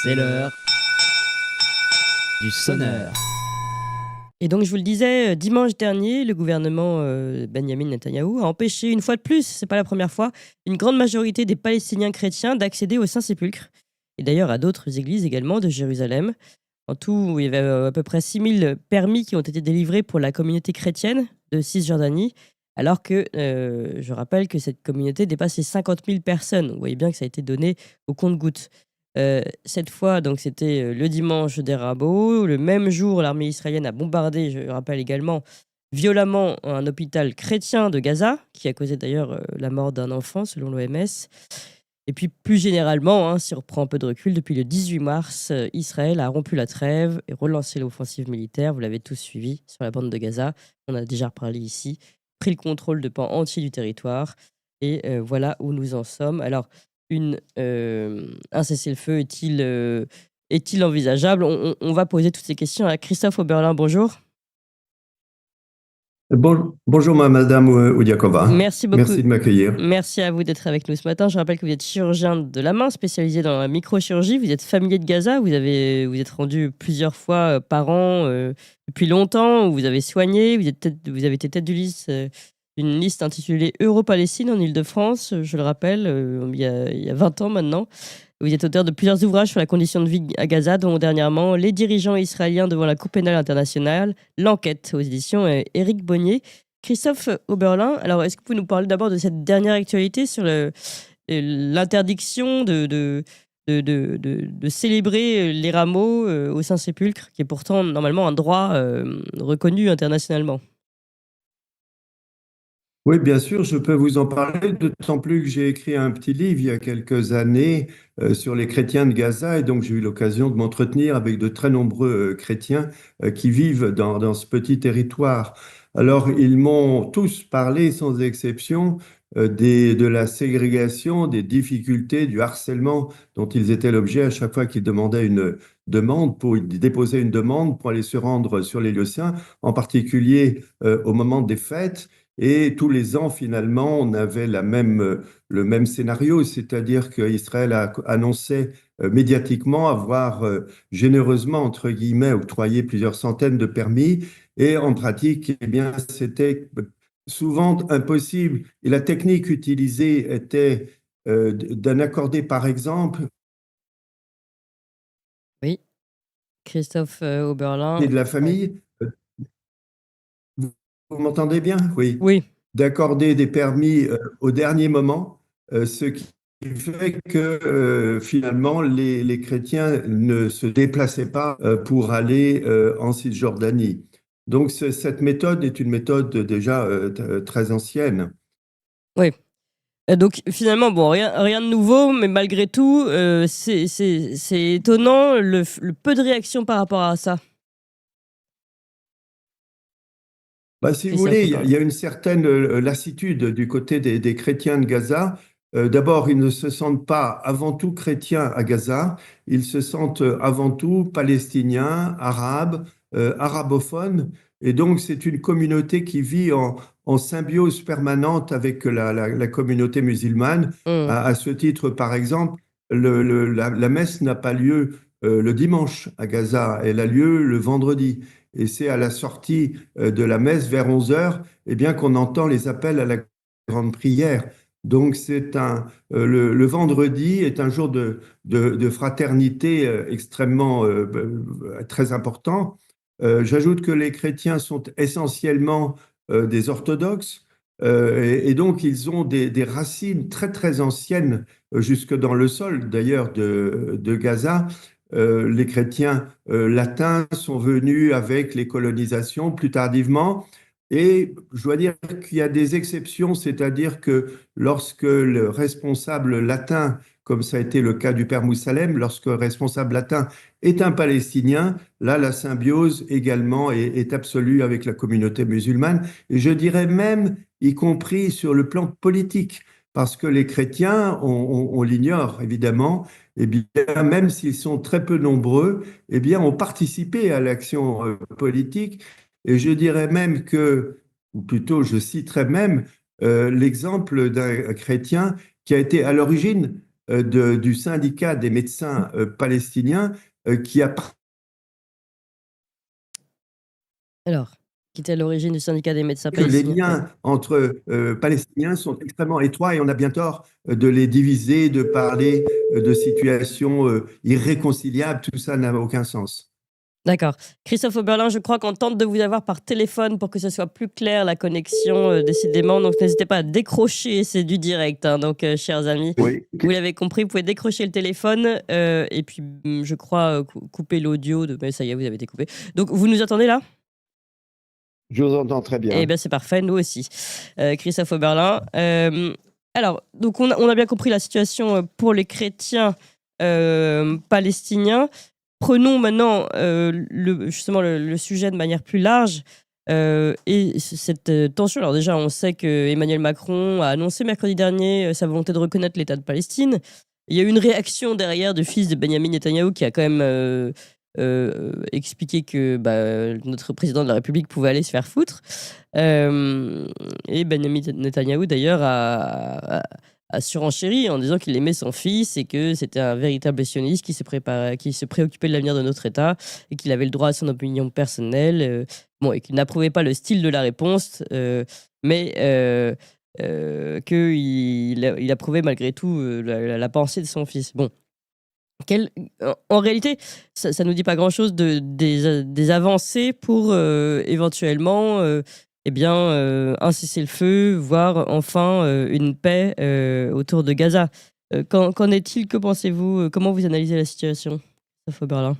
C'est l'heure du sonneur. Et donc, je vous le disais, dimanche dernier, le gouvernement Benyamin Netanyahou a empêché, une fois de plus, c'est pas la première fois, une grande majorité des Palestiniens chrétiens d'accéder au Saint-Sépulcre. Et d'ailleurs à d'autres églises également de Jérusalem. En tout, il y avait à peu près 6000 permis qui ont été délivrés pour la communauté chrétienne de Cisjordanie, alors que je rappelle que cette communauté dépasse les 50 000 personnes. Vous voyez bien que ça a été donné au compte-gouttes. Cette fois, donc, c'était le dimanche des rabbos. Le même jour, l'armée israélienne a bombardé, je rappelle également, violemment un hôpital chrétien de Gaza, qui a causé d'ailleurs la mort d'un enfant, selon l'OMS. Et puis plus généralement, si on reprend un peu de recul, depuis le 18 mars, Israël a rompu la trêve et relancé l'offensive militaire. Vous l'avez tous suivi sur la bande de Gaza. On a déjà reparlé ici. Pris le contrôle de pans entiers du territoire. Et voilà où nous en sommes. Alors, un cessez-le-feu est-il envisageable? On va poser toutes ces questions à Christophe Oberlin. Bonjour. Bonjour, Madame Oudiakova. Merci beaucoup. Merci de m'accueillir. Merci à vous d'être avec nous ce matin. Je rappelle que vous êtes chirurgien de la main, spécialisé dans la microchirurgie. Vous êtes familier de Gaza. Vous êtes rendu plusieurs fois par an depuis longtemps. Vous avez soigné. Vous avez été tête d'une liste intitulée Euro-Palestine en Île-de-France. Je le rappelle, il y a 20 ans maintenant. Vous êtes auteur de plusieurs ouvrages sur la condition de vie à Gaza, dont dernièrement Les dirigeants israéliens devant la Cour pénale internationale, L'enquête aux éditions Éric Bonnier. Christophe Oberlin, alors est-ce que vous pouvez nous parler d'abord de cette dernière actualité sur l'interdiction de célébrer les rameaux au Saint-Sépulcre, qui est pourtant normalement un droit reconnu internationalement? Oui, bien sûr, je peux vous en parler, d'autant plus que j'ai écrit un petit livre il y a quelques années sur les chrétiens de Gaza, et donc j'ai eu l'occasion de m'entretenir avec de très nombreux chrétiens qui vivent dans ce petit territoire. Alors, ils m'ont tous parlé, sans exception, de la ségrégation, des difficultés, du harcèlement dont ils étaient l'objet à chaque fois qu'ils demandaient ils déposaient une demande pour aller se rendre sur les lieux saints, en particulier au moment des fêtes. Et tous les ans, finalement, on avait le même scénario, c'est-à-dire qu'Israël a annoncé médiatiquement avoir généreusement, entre guillemets, octroyé plusieurs centaines de permis. Et en pratique, eh bien, c'était souvent impossible. Et la technique utilisée était d'en accorder, par exemple, Oui, Christophe Oberlin. et de la Ouais. famille. Vous, vous m'entendez bien? Oui. Oui. D'accorder des permis au dernier moment, ce qui fait que finalement les chrétiens ne se déplaçaient pas pour aller en Cisjordanie. Donc cette méthode est une méthode déjà très ancienne. Oui. Donc finalement, bon, rien de nouveau, mais malgré tout, c'est étonnant le peu de réaction par rapport à ça. Bah, si vous Christophe voulez, il y Oberlin. a une certaine lassitude du côté des chrétiens de Gaza. D'abord, ils ne se sentent pas avant tout chrétiens à Gaza, ils se sentent avant tout palestiniens, arabes, arabophones. Et donc, c'est une communauté qui vit en symbiose permanente avec la communauté musulmane. Mmh. À ce titre, par exemple, la messe n'a pas lieu le dimanche à Gaza, elle a lieu le vendredi. Et c'est à la sortie de la messe vers 11 heures, eh bien, qu'on entend les appels à la grande prière. Donc, le vendredi est un jour de fraternité extrêmement très important. J'ajoute que les chrétiens sont essentiellement des orthodoxes, et donc ils ont des racines très très anciennes jusque dans le sol d'ailleurs de Gaza. Les chrétiens latins sont venus avec les colonisations plus tardivement. Et je dois dire qu'il y a des exceptions, c'est-à-dire que lorsque le responsable latin, comme ça a été le cas du Père Moussalem, lorsque le responsable latin est un Palestinien, là, la symbiose également est absolue avec la communauté musulmane. Et je dirais même, y compris sur le plan politique, parce que les chrétiens, on l'ignore évidemment, eh bien, même s'ils sont très peu nombreux, eh bien, ont participé à l'action politique. Et je dirais même que, ou plutôt je citerai même l'exemple d'un chrétien qui a été à l'origine du syndicat des médecins palestiniens qui a Alors, qui était à l'origine du syndicat des médecins que les palestiniens. liens entre Palestiniens sont extrêmement étroits et on a bien tort de les diviser, de parler de situations irréconciliables. Tout ça n'a aucun sens. D'accord. Christophe Oberlin, je crois qu'on tente de vous avoir par téléphone pour que ce soit plus clair la connexion, décidément. Donc n'hésitez pas à décrocher, c'est du direct. Hein, donc, chers amis, Oui. vous l'avez compris, vous pouvez décrocher le téléphone et puis, je crois, couper l'audio. Mais ça y est, vous avez été coupé. Donc, vous nous attendez là? Je vous entends très bien. Eh bien, c'est parfait, nous aussi. Christophe Oberlin. Alors, donc on a bien compris la situation pour les chrétiens palestiniens. Prenons maintenant justement le sujet de manière plus large et cette tension. Alors déjà, on sait que Emmanuel Macron a annoncé mercredi dernier sa volonté de reconnaître l'État de Palestine. Il y a eu une réaction derrière du fils de Benyamin Netanyahou qui a quand même expliqué que notre président de la République pouvait aller se faire foutre. Et Benyamin Netanyahou, d'ailleurs, a surenchéri en disant qu'il aimait son fils et que c'était un véritable sioniste qui se préoccupait de l'avenir de notre État et qu'il avait le droit à son opinion personnelle, et qu'il n'approuvait pas le style de la réponse, mais qu'il approuvait malgré tout la pensée de son fils. Bon. En réalité, ça ne nous dit pas grand-chose des avancées pour éventuellement un cessez-le-feu, voire enfin une paix autour de Gaza. Qu'en est-il? Que pensez-vous? Comment vous analysez la situation, Christophe Oberlin?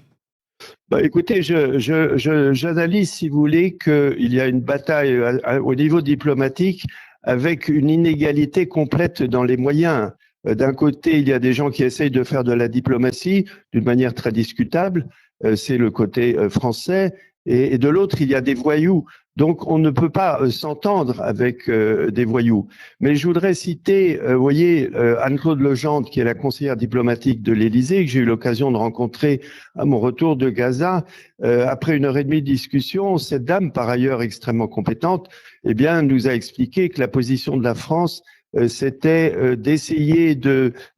Écoutez, j'analyse, si vous voulez, qu'il y a une bataille au niveau diplomatique avec une inégalité complète dans les moyens. D'un côté, il y a des gens qui essayent de faire de la diplomatie d'une manière très discutable, c'est le côté français, et de l'autre, il y a des voyous. Donc, on ne peut pas s'entendre avec des voyous. Mais je voudrais citer, vous voyez, Anne-Claude Legendre, qui est la conseillère diplomatique de l'Élysée, que j'ai eu l'occasion de rencontrer à mon retour de Gaza. Après 1h30 de discussion, cette dame, par ailleurs extrêmement compétente, nous a expliqué que la position de la France c'était d'essayer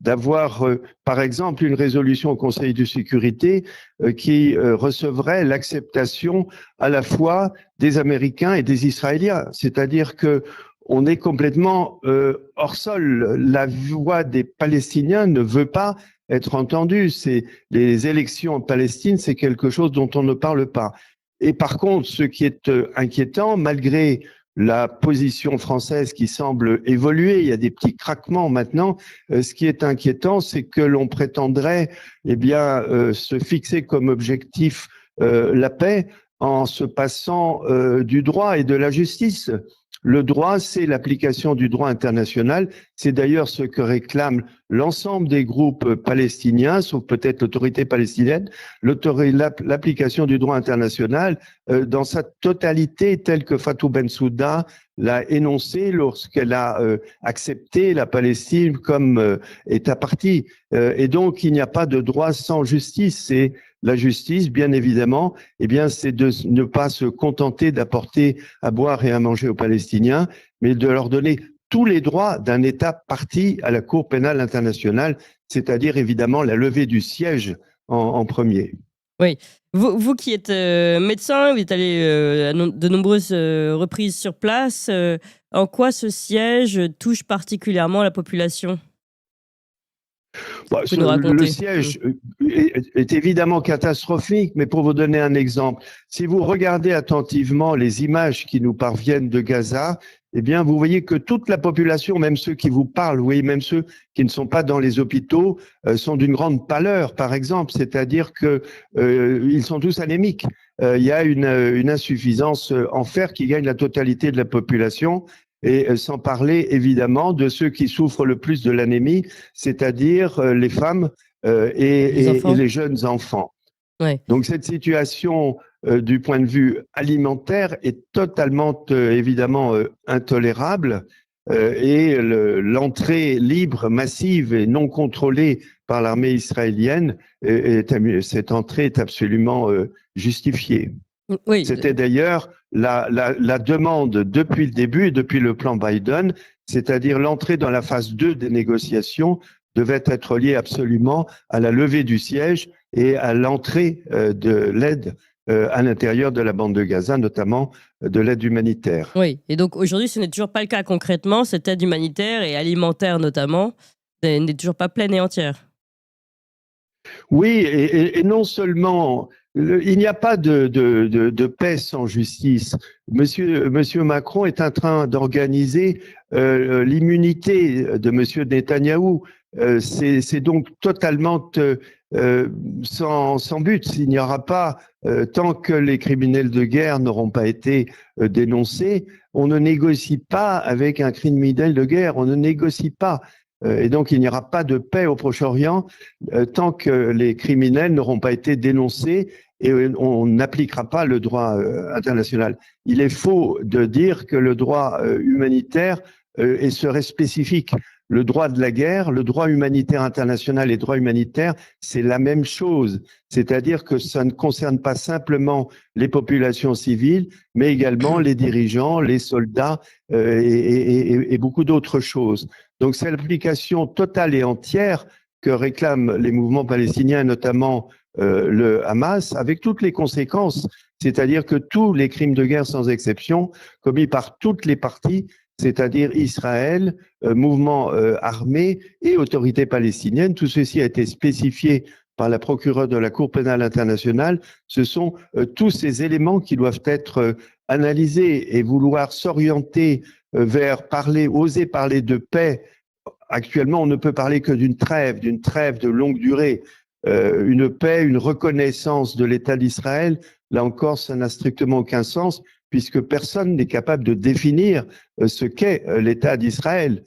d'avoir, par exemple, une résolution au Conseil de sécurité qui recevrait l'acceptation à la fois des Américains et des Israéliens. C'est-à-dire que on est complètement hors sol. La voix des Palestiniens ne veut pas être entendue. Les élections en Palestine, c'est quelque chose dont on ne parle pas. Et par contre, ce qui est inquiétant, malgré la position française qui semble évoluer, il y a des petits craquements maintenant. Ce qui est inquiétant, c'est que l'on prétendrait, se fixer comme objectif la paix en se passant du droit et de la justice. Le droit, c'est l'application du droit international. C'est d'ailleurs ce que réclament l'ensemble des groupes palestiniens, sauf peut-être l'autorité palestinienne, l'application du droit international dans sa totalité, telle que Fatou Bensouda l'a énoncé lorsqu'elle a accepté la Palestine comme État partie. Et donc, il n'y a pas de droit sans justice. C'est la justice, bien évidemment, c'est de ne pas se contenter d'apporter à boire et à manger aux Palestiniens, mais de leur donner tous les droits d'un État partie à la Cour pénale internationale, c'est-à-dire évidemment la levée du siège en premier. Oui. Vous qui êtes médecin, vous êtes allé à de nombreuses reprises sur place. En quoi ce siège touche particulièrement la population? Le siège est évidemment catastrophique, mais pour vous donner un exemple, si vous regardez attentivement les images qui nous parviennent de Gaza, vous voyez que toute la population, même ceux qui vous parlent, vous voyez, même ceux qui ne sont pas dans les hôpitaux, sont d'une grande pâleur, par exemple, c'est-à-dire que ils sont tous anémiques. Il y a une insuffisance en fer qui gagne la totalité de la population. Et sans parler évidemment de ceux qui souffrent le plus de l'anémie, c'est-à-dire les femmes et les jeunes enfants. Ouais. Donc cette situation du point de vue alimentaire est totalement évidemment intolérable et l'entrée libre, massive et non contrôlée par l'armée israélienne, cette entrée est absolument justifiée. Oui. C'était d'ailleurs la demande depuis le début, depuis le plan Biden, c'est-à-dire l'entrée dans la phase 2 des négociations devait être lié absolument à la levée du siège et à l'entrée de l'aide à l'intérieur de la bande de Gaza, notamment de l'aide humanitaire. Oui, et donc aujourd'hui, ce n'est toujours pas le cas concrètement. Cette aide humanitaire et alimentaire notamment n'est toujours pas pleine et entière. Oui, et non seulement, il n'y a pas de paix sans justice. Monsieur Macron est en train d'organiser l'immunité de Monsieur Netanyahou. C'est donc totalement sans but. Il n'y aura pas, tant que les criminels de guerre n'auront pas été dénoncés, on ne négocie pas avec un criminel de guerre, on ne négocie pas. Et donc, il n'y aura pas de paix au Proche-Orient tant que les criminels n'auront pas été dénoncés et on n'appliquera pas le droit international. Il est faux de dire que le droit humanitaire serait spécifique. Le droit de la guerre, le droit humanitaire international et le droit humanitaire, c'est la même chose. C'est-à-dire que ça ne concerne pas simplement les populations civiles, mais également les dirigeants, les soldats et beaucoup d'autres choses. Donc c'est l'application totale et entière que réclament les mouvements palestiniens, notamment le Hamas, avec toutes les conséquences. C'est-à-dire que tous les crimes de guerre, sans exception, commis par toutes les parties, c'est-à-dire Israël, mouvement armé et autorité palestinienne, tout ceci a été spécifié par la procureure de la Cour pénale internationale. Ce sont tous ces éléments qui doivent être analysés et vouloir s'orienter vers oser parler de paix. Actuellement, on ne peut parler que d'une trêve de longue durée. Une paix, une reconnaissance de l'État d'Israël, là encore, ça n'a strictement aucun sens, puisque personne n'est capable de définir ce qu'est l'État d'Israël,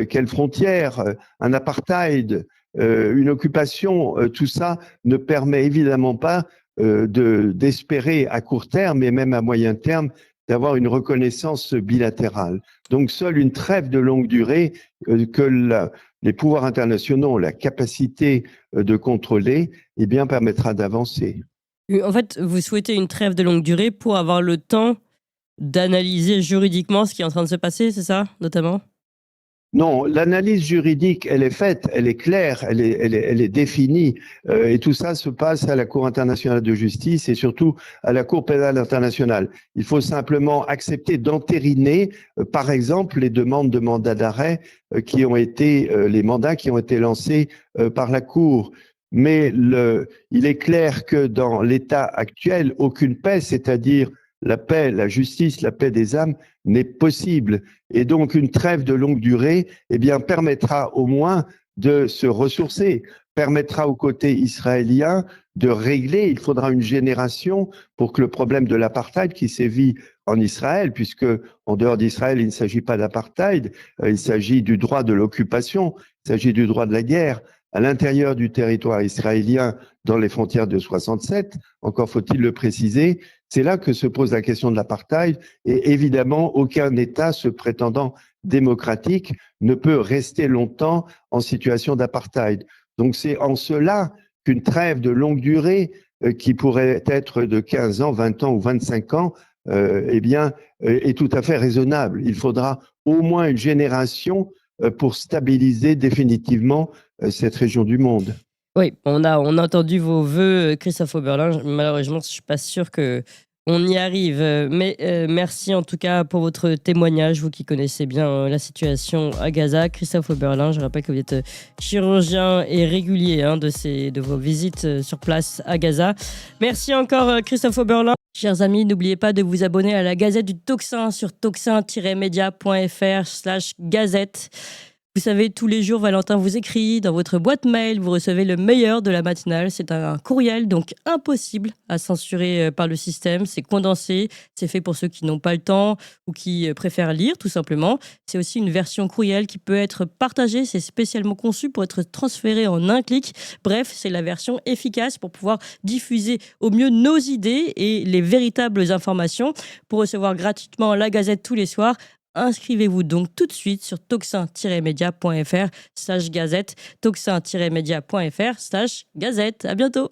quelles frontières, un apartheid, une occupation, tout ça ne permet évidemment pas d'espérer à court terme et même à moyen terme d'avoir une reconnaissance bilatérale. Donc seule une trêve de longue durée que les pouvoirs internationaux ont la capacité de contrôler, eh bien permettra d'avancer. En fait, vous souhaitez une trêve de longue durée pour avoir le temps d'analyser juridiquement ce qui est en train de se passer, c'est ça, notamment ? Non, l'analyse juridique, elle est faite, elle est claire, elle est définie, et tout ça se passe à la Cour internationale de justice et surtout à la Cour pénale internationale. Il faut simplement accepter d'entériner, par exemple, les demandes de mandat d'arrêt qui ont été, les mandats qui ont été lancés par la Cour. Mais il est clair que dans l'état actuel, aucune paix, c'est-à-dire la paix, la justice, la paix des âmes n'est possible. Et donc, une trêve de longue durée, eh bien, permettra au moins de se ressourcer, permettra au côté israélien de régler. Il faudra une génération pour que le problème de l'apartheid qui sévit en Israël, puisque en dehors d'Israël, il ne s'agit pas d'apartheid, il s'agit du droit de l'occupation, il s'agit du droit de la guerre à l'intérieur du territoire israélien dans les frontières de 67, encore faut-il le préciser. C'est là que se pose la question de l'apartheid et évidemment, aucun État se prétendant démocratique ne peut rester longtemps en situation d'apartheid. Donc c'est en cela qu'une trêve de longue durée qui pourrait être de 15 ans, 20 ans ou 25 ans, eh bien, est tout à fait raisonnable. Il faudra au moins une génération pour stabiliser définitivement cette région du monde. Oui, on a entendu vos vœux, Christophe Oberlin. Malheureusement, je ne suis pas sûr qu'on y arrive. Mais merci en tout cas pour votre témoignage, vous qui connaissez bien la situation à Gaza. Christophe Oberlin, je rappelle que vous êtes chirurgien et régulier de vos visites sur place à Gaza. Merci encore Christophe Oberlin. Chers amis, n'oubliez pas de vous abonner à la Gazette du Tocsin sur tocsin-media.fr/gazette. Vous savez, tous les jours, Valentin vous écrit dans votre boîte mail, vous recevez le meilleur de la matinale. C'est un courriel, donc impossible à censurer par le système. C'est condensé, c'est fait pour ceux qui n'ont pas le temps ou qui préfèrent lire, tout simplement. C'est aussi une version courriel qui peut être partagée. C'est spécialement conçu pour être transféré en un clic. Bref, c'est la version efficace pour pouvoir diffuser au mieux nos idées et les véritables informations. Pour recevoir gratuitement la Gazette tous les soirs, inscrivez-vous donc tout de suite sur tocsin-media.fr/gazette, tocsin-media.fr/gazette. À bientôt.